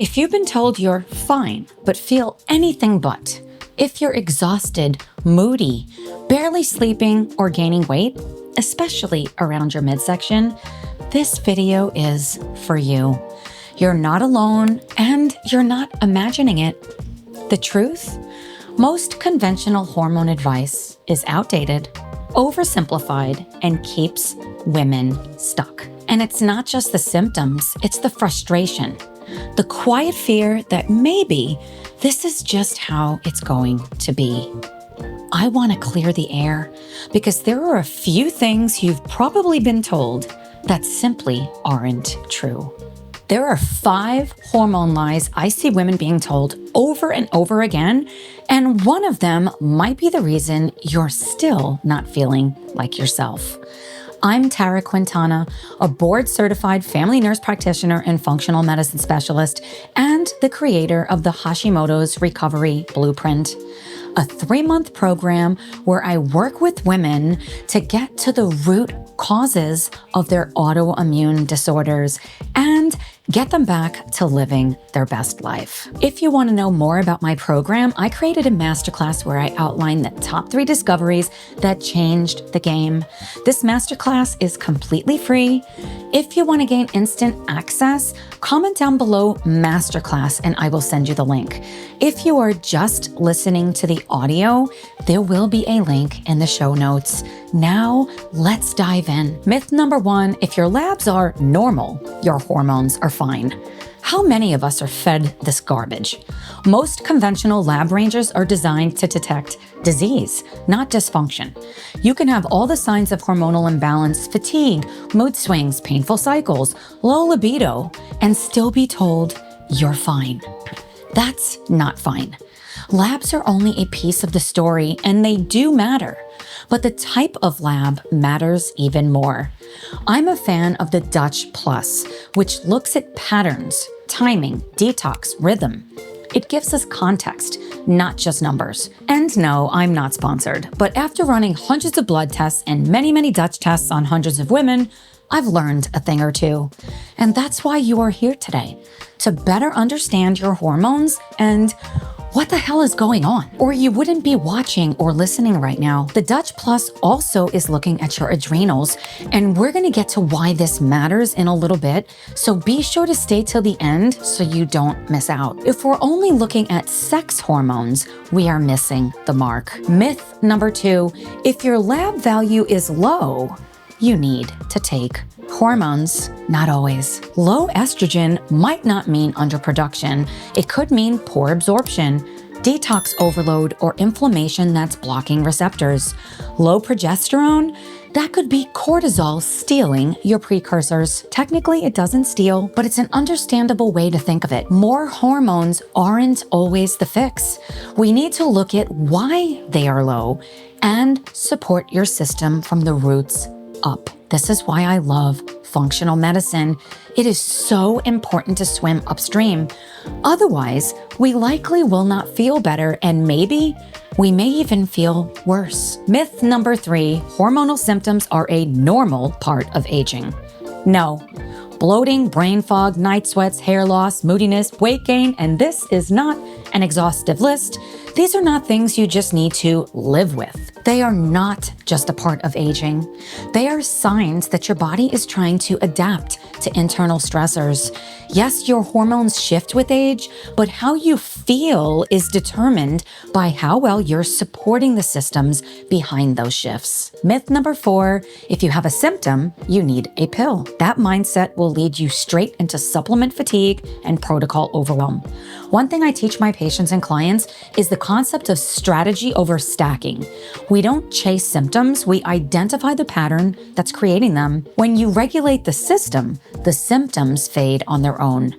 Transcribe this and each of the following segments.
If you've been told you're fine, but feel anything but, if you're exhausted, moody, barely sleeping, or gaining weight, especially around your midsection, this video is for you. You're not alone, and you're not imagining it. The truth? Most conventional hormone advice is outdated, oversimplified, and keeps women stuck. And it's not just the symptoms, it's the frustration. The quiet fear that maybe this is just how it's going to be. I want to clear the air because there are a few things you've probably been told that simply aren't true. There are 5 hormone lies I see women being told over and over again, and one of them might be the reason you're still not feeling like yourself. I'm Tara Quintana, a board-certified family nurse practitioner and functional medicine specialist, and the creator of the Hashimoto's Recovery Blueprint, a 3-month program where I work with women to get to the root causes of their autoimmune disorders and get them back to living their best life. If you want to know more about my program, I created a masterclass where I outline the top 3 discoveries that changed the game. This masterclass is completely free. If you want to gain instant access, comment down below masterclass and I will send you the link. If you are just listening to the audio, there will be a link in the show notes. Now, let's dive in. Myth number 1, if your labs are normal, your hormones are fine. How many of us are fed this garbage? Most conventional lab ranges are designed to detect disease, not dysfunction. You can have all the signs of hormonal imbalance, fatigue, mood swings, painful cycles, low libido, and still be told you're fine. That's not fine. Labs are only a piece of the story, and they do matter. But the type of lab matters even more. I'm a fan of the Dutch Plus, which looks at patterns, timing, detox, rhythm. It gives us context, not just numbers. And no, I'm not sponsored, but after running hundreds of blood tests and many Dutch tests on hundreds of women, I've learned a thing or two. And that's why you are here today, to better understand your hormones and what the hell is going on? Or you wouldn't be watching or listening right now. The Dutch Plus also is looking at your adrenals, and we're gonna get to why this matters in a little bit, so be sure to stay till the end so you don't miss out. If we're only looking at sex hormones, we are missing the mark. Myth number 2, if your lab value is low, you need to take hormones. Not always. Low estrogen might not mean underproduction. It could mean poor absorption, detox overload, or inflammation that's blocking receptors. Low progesterone? That could be cortisol stealing your precursors. Technically, it doesn't steal, but it's an understandable way to think of it. More hormones aren't always the fix. We need to look at why they are low and support your system from the roots up. This is why I love functional medicine. It is so important to swim upstream. Otherwise, we likely will not feel better, and maybe we may even feel worse. Myth number 3, hormonal symptoms are a normal part of aging. No. Bloating, brain fog, night sweats, hair loss, moodiness, weight gain, and this is not an exhaustive list. These are not things you just need to live with. They are not just a part of aging. They are signs that your body is trying to adapt to internal stressors. Yes, your hormones shift with age, but how you feel is determined by how well you're supporting the systems behind those shifts. Myth number 4, if you have a symptom, you need a pill. That mindset will lead you straight into supplement fatigue and protocol overwhelm. One thing I teach my patients and clients is the concept of strategy over stacking. We don't chase symptoms, we identify the pattern that's creating them. When you regulate the system, the symptoms fade on their own.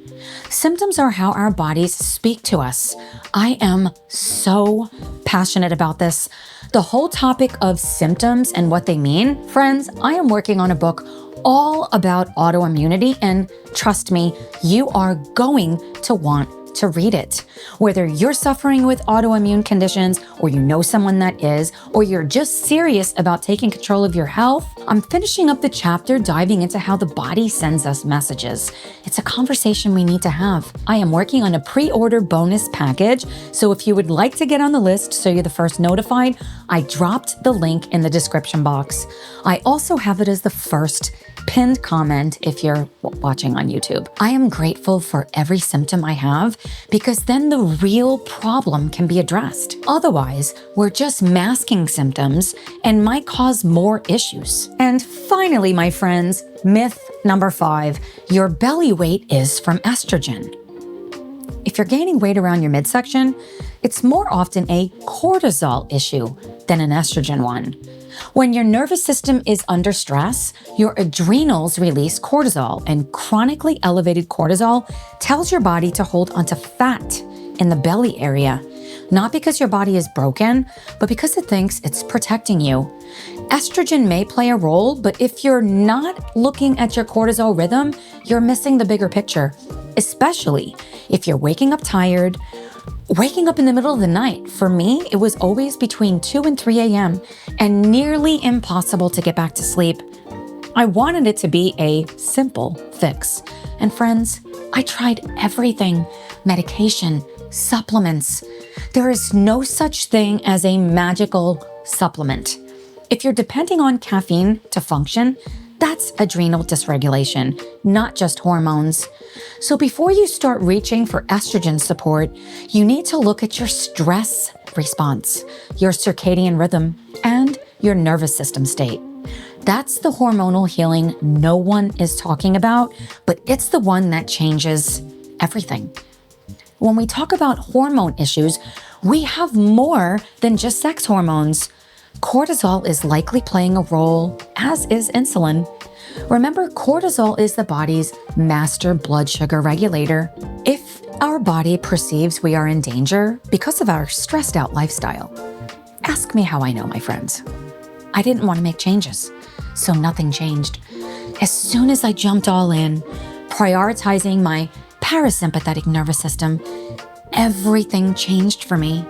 Symptoms are how our bodies speak to us. I am so passionate about this. The whole topic of symptoms and what they mean, friends, I am working on a book all about autoimmunity, and trust me, you are going to want to read it. Whether you're suffering with autoimmune conditions, or you know someone that is, or you're just serious about taking control of your health, I'm finishing up the chapter diving into how the body sends us messages. It's a conversation we need to have. I am working on a pre-order bonus package, so if you would like to get on the list so you're the first notified, I dropped the link in the description box. I also have it as the first pinned comment if you're watching on YouTube. I am grateful for every symptom I have because then the real problem can be addressed. Otherwise, we're just masking symptoms and might cause more issues. And finally, my friends, myth number 5, your belly weight is from estrogen. If you're gaining weight around your midsection, it's more often a cortisol issue than an estrogen one. When your nervous system is under stress, your adrenals release cortisol, and chronically elevated cortisol tells your body to hold onto fat in the belly area, not because your body is broken, but because it thinks it's protecting you. Estrogen may play a role, but if you're not looking at your cortisol rhythm, you're missing the bigger picture, especially if you're waking up tired, waking up in the middle of the night. For me, it was always between 2 and 3 a.m. and nearly impossible to get back to sleep. I wanted it to be a simple fix. And friends, I tried everything: medication, supplements. There is no such thing as a magical supplement. If you're depending on caffeine to function, that's adrenal dysregulation, not just hormones. So before you start reaching for estrogen support, you need to look at your stress response, your circadian rhythm, and your nervous system state. That's the hormonal healing no one is talking about, but it's the one that changes everything. When we talk about hormone issues, we have more than just sex hormones. Cortisol is likely playing a role, as is insulin. Remember, cortisol is the body's master blood sugar regulator. If our body perceives we are in danger because of our stressed out lifestyle, ask me how I know, my friends. I didn't want to make changes, so nothing changed. As soon as I jumped all in, prioritizing my parasympathetic nervous system, everything changed for me.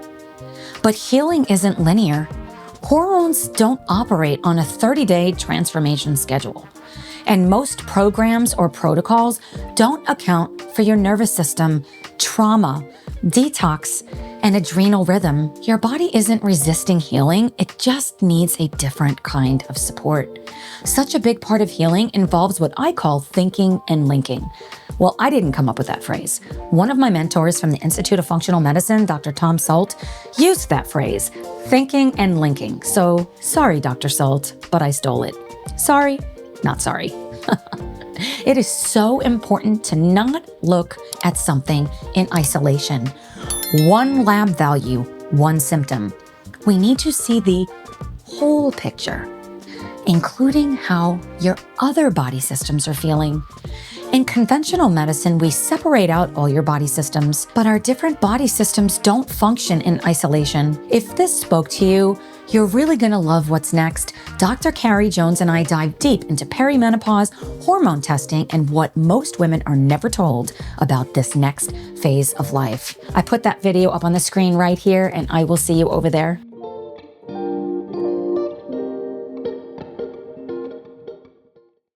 But healing isn't linear. Hormones don't operate on a 30-day transformation schedule. And most programs or protocols don't account for your nervous system, trauma, detox, and adrenal rhythm. Your body isn't resisting healing, it just needs a different kind of support. Such a big part of healing involves what I call thinking and linking. Well, I didn't come up with that phrase. One of my mentors from the Institute of Functional Medicine, Dr. Tom Salt, used that phrase, thinking and linking. So sorry, Dr. Salt, but I stole it. Sorry, not sorry. It is so important to not look at something in isolation. One lab value, one symptom. We need to see the whole picture, including how your other body systems are feeling. In conventional medicine, we separate out all your body systems, but our different body systems don't function in isolation. If this spoke to you, you're really gonna love what's next. Dr. Carrie Jones and I dive deep into perimenopause, hormone testing, and what most women are never told about this next phase of life. I put that video up on the screen right here, and I will see you over there.